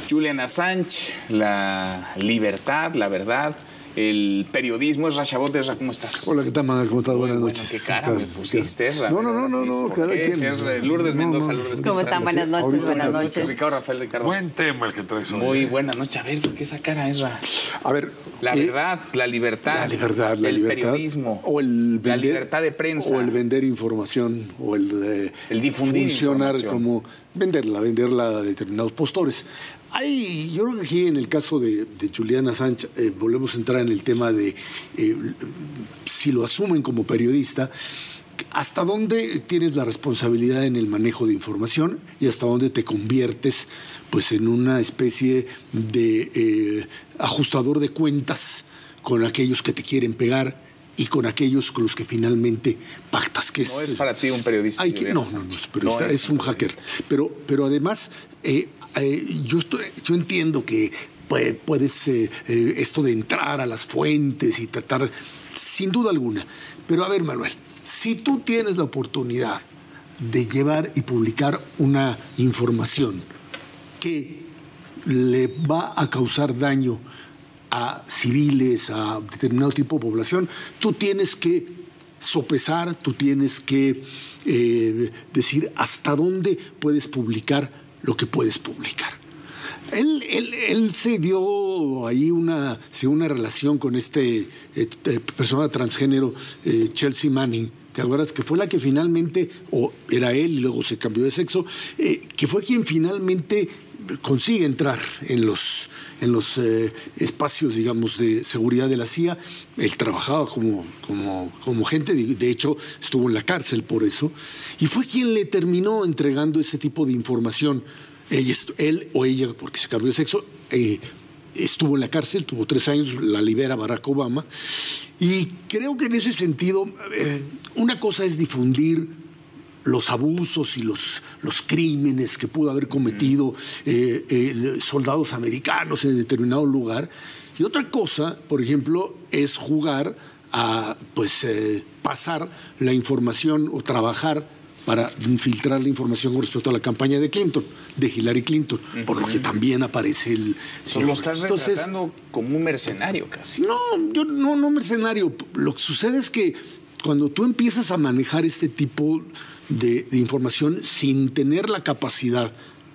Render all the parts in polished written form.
Julian Assange, la libertad, la verdad, el periodismo. Esra Chabot. Esra, ¿cómo estás? Hola, ¿qué tal, Manuel? ¿Cómo estás? Buenas Bueno, noches. ¿qué cara me pusiste, Esra? No, cada quien. Es Lourdes Mendoza. Lourdes, ¿Cómo están? Buenas noches, buenas noches. Ricardo Rafael, Ricardo. Buen tema el que traes hoy. Muy buena noche. A ver, ¿por qué esa cara, Esra? A ver. La verdad, la libertad. El periodismo. O el vender, la libertad de prensa. O el vender información. O el difundir funcionar información. como venderla a determinados postores. Yo creo que aquí en el caso de Julian Assange volvemos a entrar en el tema de si lo asumen como periodista, hasta dónde tienes la responsabilidad en el manejo de información y hasta dónde te conviertes pues en una especie de ajustador de cuentas con aquellos que te quieren pegar y con aquellos con los que finalmente pactas. Que no es para ti un periodista. No, es periodista, es un hacker. Pero además, yo entiendo que puedes esto de entrar a las fuentes y tratar, sin duda alguna. Pero a ver, Manuel, si tú tienes la oportunidad de llevar y publicar una información que le va a causar daño a civiles, a determinado tipo de población, tú tienes que sopesar, tú tienes que decir hasta dónde puedes publicar lo que puedes publicar. Él se dio ahí una relación con persona transgénero, Chelsea Manning. ¿Te acuerdas? Que fue la que finalmente, o era él y luego se cambió de sexo, que fue quien finalmente consigue entrar en los espacios, digamos, de seguridad de la CIA. Él trabajaba como gente, de hecho estuvo en la cárcel por eso, y fue quien le terminó entregando ese tipo de información. Él o ella, porque se cambió de sexo, estuvo en la cárcel, tuvo 3 años, la libera Barack Obama, y creo que en ese sentido, una cosa es difundir los abusos y los crímenes que pudo haber cometido soldados americanos en determinado lugar. Y otra cosa, por ejemplo, es jugar a pasar la información o trabajar para filtrar la información con respecto a la campaña de Hillary Clinton, por lo que también aparece el... Lo estás retratando como un mercenario casi. No mercenario. Lo que sucede es que cuando tú empiezas a manejar este tipo de información sin tener la capacidad,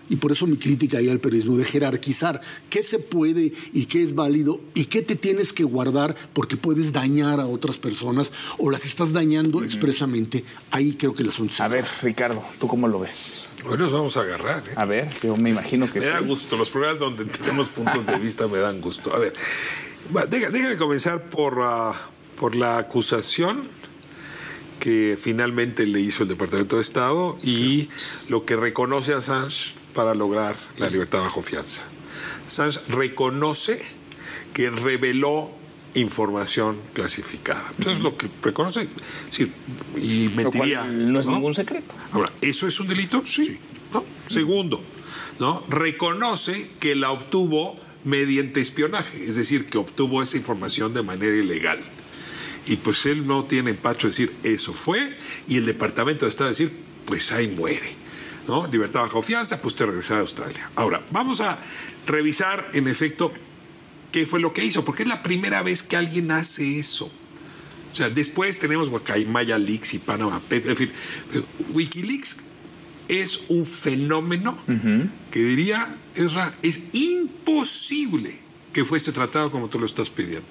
y por eso mi crítica ahí al periodismo, de jerarquizar qué se puede y qué es válido y qué te tienes que guardar porque puedes dañar a otras personas o las estás dañando expresamente, ahí creo que el asunto se... A ver, Ricardo, ¿tú cómo lo ves? Hoy nos vamos a agarrar, ¿eh? A ver, yo me imagino que me da gusto, los programas donde tenemos puntos de vista me dan gusto. A ver, déjame comenzar por la acusación que finalmente le hizo el Departamento de Estado y lo que reconoce a Assange para lograr la libertad bajo fianza. Assange reconoce que reveló información clasificada. Entonces, lo que reconoce, sí, y mentiría. No es ningún secreto. Ahora, ¿eso es un delito? Sí. ¿No? Segundo, ¿no? Reconoce que la obtuvo mediante espionaje, es decir, que obtuvo esa información de manera ilegal. Y pues él no tiene empacho de decir eso fue, y el Departamento de Estado decir, pues ahí muere, ¿no? Libertad bajo fianza, pues te regresar a Australia. Ahora, vamos a revisar en efecto qué fue lo que hizo, porque es la primera vez que alguien hace eso. O sea, después tenemos Guacaimaya Leaks y Panama Papers, en fin, WikiLeaks es un fenómeno que diría, es imposible que fuese tratado como tú lo estás pidiendo.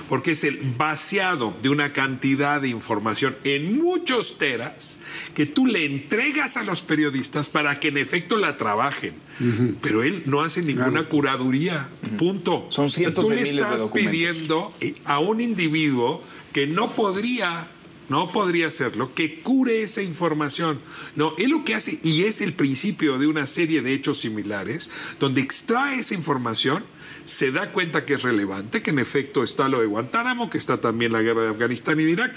Porque es el vaciado de una cantidad de información en muchos teras que tú le entregas a los periodistas para que en efecto la trabajen. Pero él no hace ninguna curaduría. Punto. Son cientos de miles de documentos. Tú le estás pidiendo a un individuo que no podría hacerlo, que cure esa información. No, él lo que hace, y es el principio de una serie de hechos similares, donde extrae esa información, se da cuenta que es relevante, que en efecto está lo de Guantánamo, que está también la guerra de Afganistán y de Irak,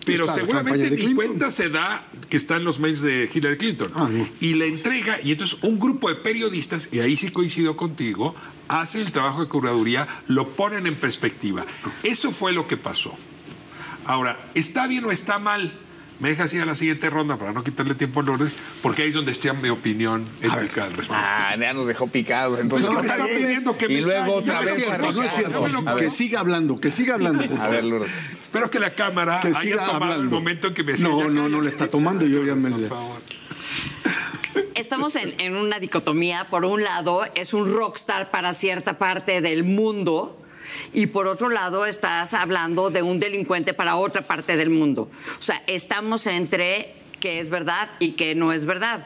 pero seguramente ni cuenta se da que está en los mails de Hillary Clinton. Y la entrega, y entonces un grupo de periodistas, y ahí sí coincido contigo, hacen el trabajo de curaduría, lo ponen en perspectiva. Eso fue lo que pasó. Ahora, ¿está bien o está mal? Me dejas ir a la siguiente ronda para no quitarle tiempo a Lourdes, porque ahí es donde está mi opinión ética al respecto. Ya nos dejó picados. Entonces, No, estaba pidiendo que y me luego calle. otra No es vez cierto, no es cierto. A ver. Que siga hablando, por A favor. ver, Lourdes. Espero que la cámara Que haya siga tomado el hablando. momento en que me decía, No, ya no, no cállate. le está tomando, yo ya me Por le... favor. Estamos en una dicotomía. Por un lado, es un rockstar para cierta parte del mundo. Y por otro lado, estás hablando de un delincuente para otra parte del mundo. O sea, estamos entre que es verdad y que no es verdad.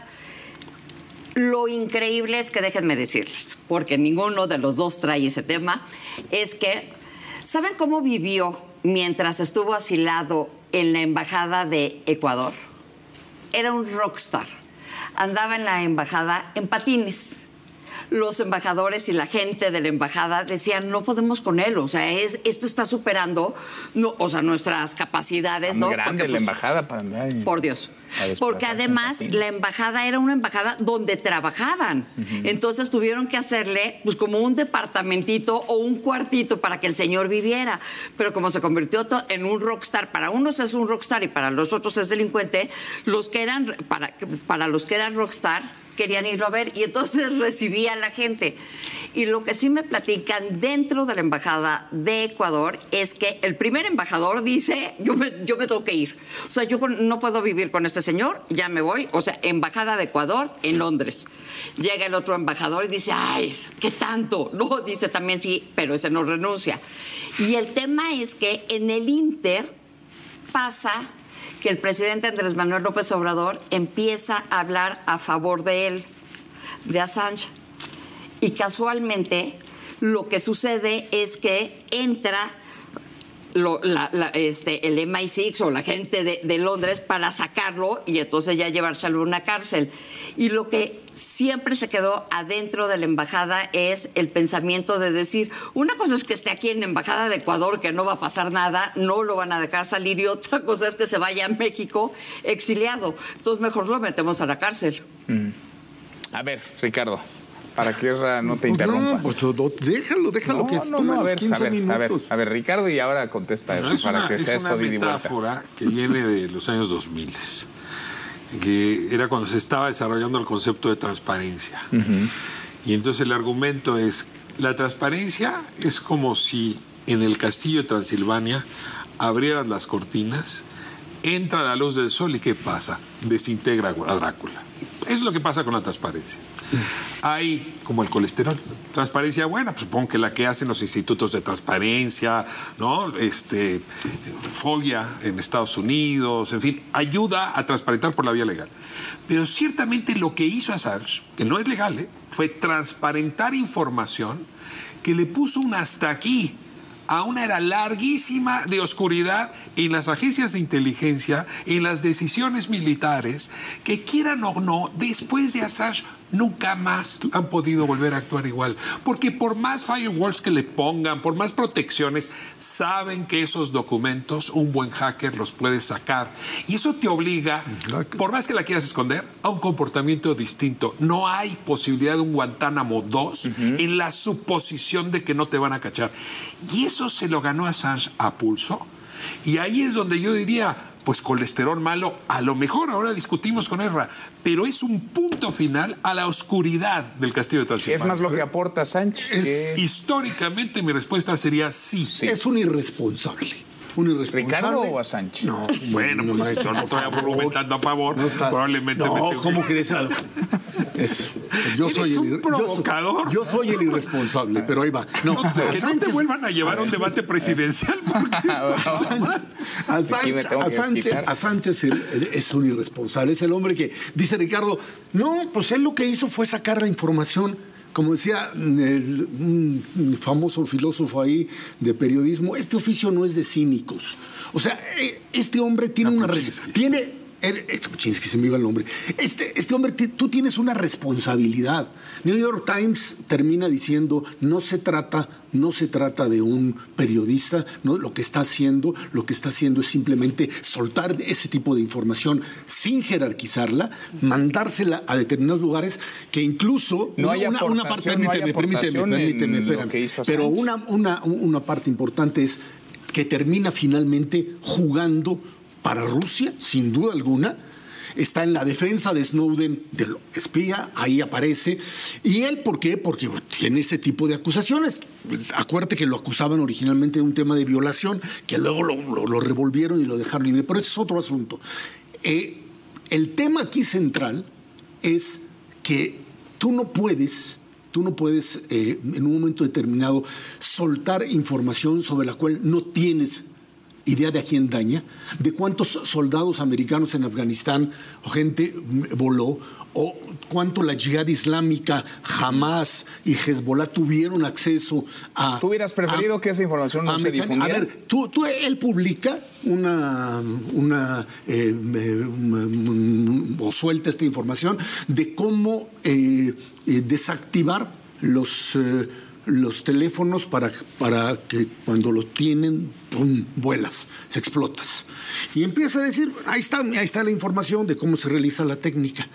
Lo increíble es que, déjenme decirles, porque ninguno de los dos trae ese tema, es que, ¿saben cómo vivió mientras estuvo asilado en la embajada de Ecuador? Era un rockstar. Andaba en la embajada en patines. Los embajadores y la gente de la embajada decían, no podemos con él, o sea, esto está superando nuestras capacidades. Muy ¿no? grande Porque, la embajada para andar. Por Dios. A desplazarse Porque además en patines. la embajada era una embajada donde trabajaban. Entonces tuvieron que hacerle pues como un departamentito o un cuartito para que el señor viviera. Pero como se convirtió en un rockstar, para unos es un rockstar y para los otros es delincuente, los que eran para los que eran rockstar querían irlo a ver y entonces recibía a la gente. Y lo que sí me platican dentro de la embajada de Ecuador es que el primer embajador dice, yo me tengo que ir. O sea, yo no puedo vivir con este señor, ya me voy. O sea, embajada de Ecuador en Londres. Llega el otro embajador y dice, ay, ¿qué tanto? No, dice también sí, pero ese no renuncia. Y el tema es que en el Inter pasa que el presidente Andrés Manuel López Obrador empieza a hablar a favor de él, de Assange. Y casualmente lo que sucede es que entra el MI6 o la gente de Londres para sacarlo y entonces ya llevárselo a una cárcel. Y lo que siempre se quedó adentro de la embajada es el pensamiento de decir, una cosa es que esté aquí en la embajada de Ecuador, que no va a pasar nada, no lo van a dejar salir, y otra cosa es que se vaya a México exiliado. Entonces mejor lo metemos a la cárcel. A ver, Ricardo, para que Ezra no te interrumpa. No, pues déjalo que tome los 15 minutos. A ver, Ricardo, y ahora contesta No, es para una, que sea es esto una de ida y vuelta. metáfora que viene de los años 2000, que era cuando se estaba desarrollando el concepto de transparencia. Y entonces el argumento es, la transparencia es como si en el castillo de Transilvania abrieras las cortinas, entra la luz del sol y ¿qué pasa? Desintegra a Drácula. Eso es lo que pasa con la transparencia. Hay, como el colesterol, transparencia buena, pues supongo que la que hacen los institutos de transparencia, ¿no? FOIA en Estados Unidos, en fin, ayuda a transparentar por la vía legal. Pero ciertamente lo que hizo Assange, que no es legal, fue transparentar información que le puso un hasta aquí a una era larguísima de oscuridad en las agencias de inteligencia, en las decisiones militares, que quieran o no, después de Assange nunca más han podido volver a actuar igual. Porque por más firewalls que le pongan, por más protecciones, saben que esos documentos un buen hacker los puede sacar. Y eso te obliga, por más que la quieras esconder, a un comportamiento distinto. No hay posibilidad de un Guantánamo 2 en la suposición de que no te van a cachar. Y eso se lo ganó Assange a pulso. Y ahí es donde yo diría, pues colesterol malo, a lo mejor ahora discutimos con Ezra, pero es un punto final a la oscuridad del castillo de Transilvania. Es más lo que aporta Sánchez. Históricamente mi respuesta sería sí. Es un irresponsable. Un irresponsable. ¿Ricardo o a Sánchez? No, Bueno, pues maestro, yo no estoy argumentando a favor. No estás- Probablemente No, me ¿cómo crees? Yo Eres soy un provocador. Yo soy el irresponsable, pero ahí va. No, que no te vuelvan a llevar a un debate presidencial porque esto Aquí me tengo que desquitar. a Sánchez es un irresponsable. Es el hombre que dice Ricardo, no, pues él lo que hizo fue sacar la información. Como decía un famoso filósofo ahí de periodismo, este oficio no es de cínicos. O sea, este hombre tiene Kapuczynski, se me iba el nombre. Este hombre, tú tienes una responsabilidad. New York Times termina diciendo, no se trata de un periodista, ¿no? Lo que está haciendo es simplemente soltar ese tipo de información sin jerarquizarla, mandársela a determinados lugares que incluso No hay una parte, aportación, permíteme, en lo que hizo pero Assange. una parte importante es que termina finalmente jugando para Rusia, sin duda alguna. Está en la defensa de Snowden, del espía, ahí aparece. ¿Y él por qué? Porque tiene ese tipo de acusaciones. Acuérdate que lo acusaban originalmente de un tema de violación, que luego lo revolvieron y lo dejaron libre. Pero ese es otro asunto. El tema aquí central es que tú no puedes en un momento determinado soltar información sobre la cual no tienes idea de a quién daña, de cuántos soldados americanos en Afganistán o gente voló, o cuánto la Yihad Islámica, Hamas y Hezbollah tuvieron acceso a... ¿Tú hubieras preferido que esa información no se difundiera? A ver, él publica o suelta esta información de cómo desactivar los teléfonos para que cuando los tienen, ¡pum!, vuelas, se explotas. Y empieza a decir, ahí está la información de cómo se realiza la técnica.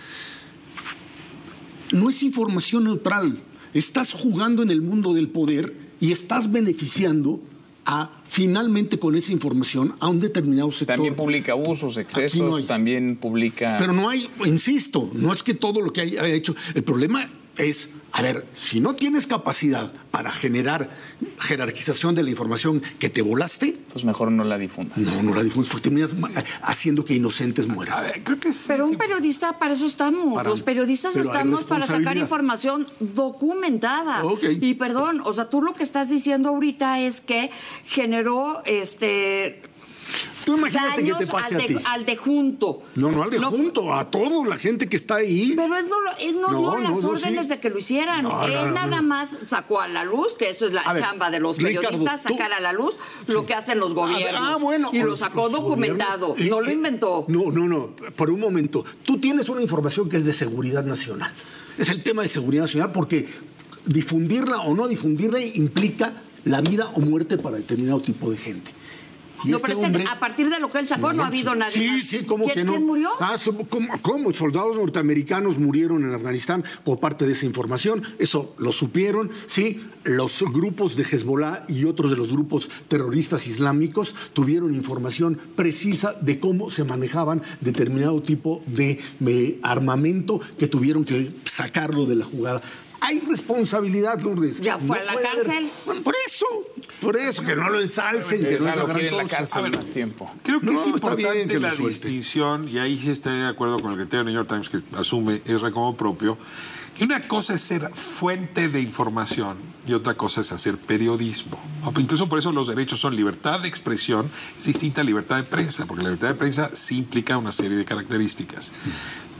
No es información neutral. Estás jugando en el mundo del poder y estás beneficiando finalmente con esa información a un determinado sector. También publica abusos, excesos, también publica... Pero no hay, insisto, no es que todo lo que haya hecho... El problema es, a ver, si no tienes capacidad para generar jerarquización de la información que te volaste... Pues mejor no la difundas. No la difundas porque terminas haciendo que inocentes mueran. A ver, creo que sí. Pero un periodista, para eso estamos. Los periodistas estamos para sacar información documentada. Okay. Y perdón, o sea, tú lo que estás diciendo ahorita es que generó Tú imagínate que te pase a ti. Al de junto. No al de junto, a toda la gente que está ahí. Pero él no dio las órdenes de que lo hicieran. Él nada más sacó a la luz, que eso es la chamba de los periodistas, Ricardo, sacar a la luz lo que hacen los gobiernos. Bueno. Y lo sacó documentado, no lo inventó. No, por un momento. Tú tienes una información que es de seguridad nacional. Es el tema de seguridad nacional porque difundirla o no difundirla implica la vida o muerte para determinado tipo de gente. No, pero es que a partir de lo que él sacó no ha habido nadie más. Sí, ¿cómo que no? ¿Quién murió? ¿Cómo? Soldados norteamericanos murieron en Afganistán por parte de esa información. Eso lo supieron, sí. Los grupos de Hezbollah y otros de los grupos terroristas islámicos tuvieron información precisa de cómo se manejaban determinado tipo de armamento que tuvieron que sacarlo de la jugada. Hay responsabilidad, Lourdes. ¿Ya fue a la cárcel? Bueno, por eso, que no lo ensalcen, que no lo quieren en la cárcel más tiempo. Creo que es importante la distinción, y ahí sí estoy de acuerdo con el criterio del New York Times, que asume R como propio, que una cosa es ser fuente de información y otra cosa es hacer periodismo. Incluso por eso los derechos son libertad de expresión, es distinta a libertad de prensa, porque la libertad de prensa sí implica una serie de características.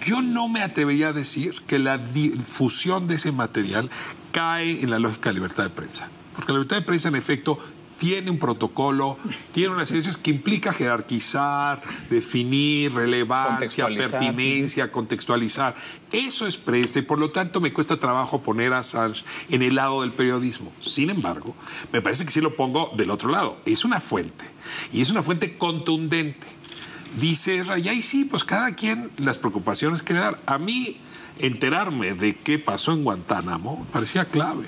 Yo no me atrevería a decir que la difusión de ese material cae en la lógica de libertad de prensa. Porque la libertad de prensa, en efecto, tiene un protocolo, tiene unas situaciones que implica jerarquizar, definir, relevancia, pertinencia, contextualizar. Eso es prensa y por lo tanto me cuesta trabajo poner a Assange en el lado del periodismo. Sin embargo, me parece que sí lo pongo del otro lado. Es una fuente y es una fuente contundente. Dice Rayay, sí, pues cada quien las preocupaciones que le dar. A mí, enterarme de qué pasó en Guantánamo parecía clave.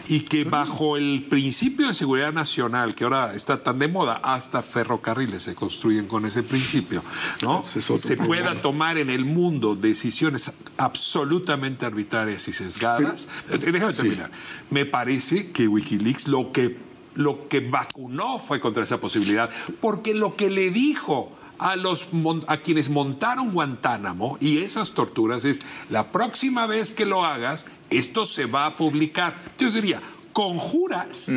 Y que bajo el principio de seguridad nacional, que ahora está tan de moda, hasta ferrocarriles se construyen con ese principio, ¿no? Se pueda tomar en el mundo decisiones absolutamente arbitrarias y sesgadas. Déjame terminar. Me parece que Wikileaks lo que vacunó fue contra esa posibilidad, porque lo que le dijo a quienes montaron Guantánamo y esas torturas es: la próxima vez que lo hagas, esto se va a publicar. Yo diría, conjuras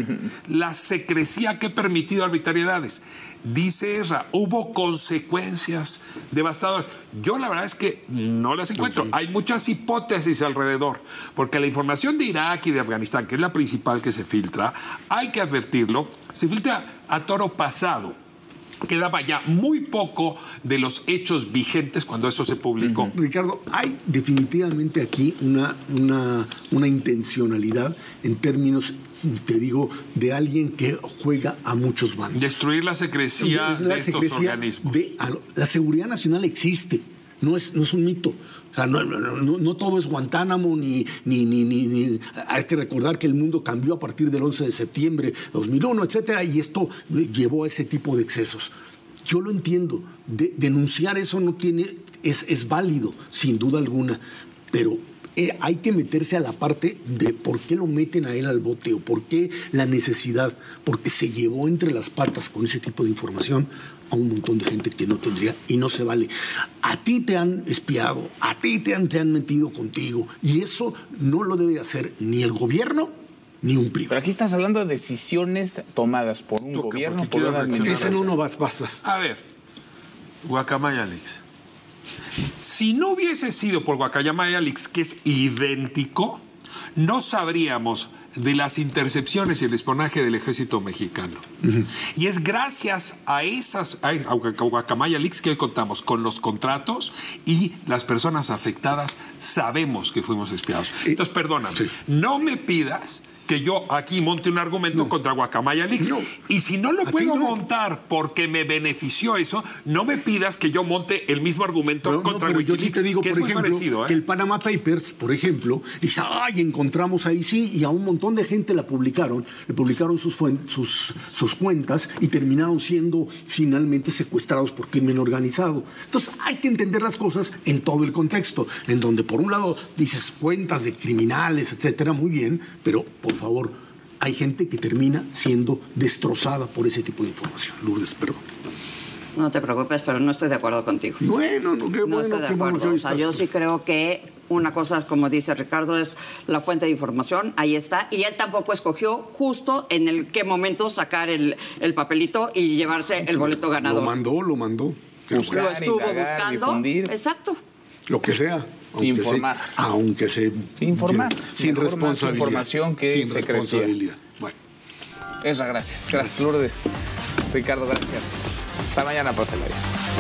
la secrecía que ha permitido arbitrariedades. Dice Ezra, hubo consecuencias devastadoras. Yo la verdad es que no las encuentro. Hay muchas hipótesis alrededor, porque la información de Irak y de Afganistán, que es la principal que se filtra, hay que advertirlo, se filtra a toro pasado. Quedaba ya muy poco de los hechos vigentes cuando eso se publicó. Ricardo, hay definitivamente aquí una intencionalidad en términos, te digo, de alguien que juega a muchos bandos. Destruir la secrecía de estos organismos. La seguridad nacional existe, no es un mito. O sea, no todo es Guantánamo, ni hay que recordar que el mundo cambió a partir del 11 de septiembre de 2001, etcétera, y esto llevó a ese tipo de excesos. yo lo entiendo. Denunciar eso no tiene, es válido, sin duda alguna, pero hay que meterse a la parte de por qué lo meten a él al bote o por qué la necesidad, porque se llevó entre las patas con ese tipo de información a un montón de gente que no tendría y no se vale. A ti te han espiado, a ti te han metido contigo y eso no lo debe hacer ni el gobierno ni un privado. Pero aquí estás hablando de decisiones tomadas por un gobierno, por una administración. Ese no vas. A ver, Guacamaya Leaks. Si no hubiese sido por Guacamaya Leaks, que es idéntico, no sabríamos de las intercepciones y el espionaje del ejército mexicano. Y es gracias a Guacamaya Leaks que hoy contamos con los contratos y las personas afectadas sabemos que fuimos espiados. Entonces, perdóname, no me pidas que yo aquí monte un argumento contra Guacamaya Leaks. Y si no lo puedo montar porque me benefició eso, no me pidas que yo monte el mismo argumento contra Wikileaks. Yo sí te digo, por ejemplo, parecido, que el Panama Papers, por ejemplo, dice, encontramos ahí sí, y a un montón de gente le publicaron sus cuentas y terminaron siendo finalmente secuestrados por crimen organizado. Entonces hay que entender las cosas en todo el contexto, en donde por un lado dices cuentas de criminales, etcétera, muy bien, pero por favor, hay gente que termina siendo destrozada por ese tipo de información. Lourdes, perdón. No te preocupes, pero no estoy de acuerdo contigo. Bueno, no estoy de acuerdo. O sea, yo sí creo que una cosa, como dice Ricardo, es la fuente de información, ahí está, y él tampoco escogió justo en el qué momento sacar el papelito y llevarse el boleto ganador. Lo mandó. Lo estuvo buscando. Difundir. Exacto. Lo que sea. Informar. Aunque se informar. Sin responsabilidad. Información que sin se responsabilidad. Bueno. Gracias. Gracias, Lourdes. Ricardo, gracias. Hasta mañana, pásala bien.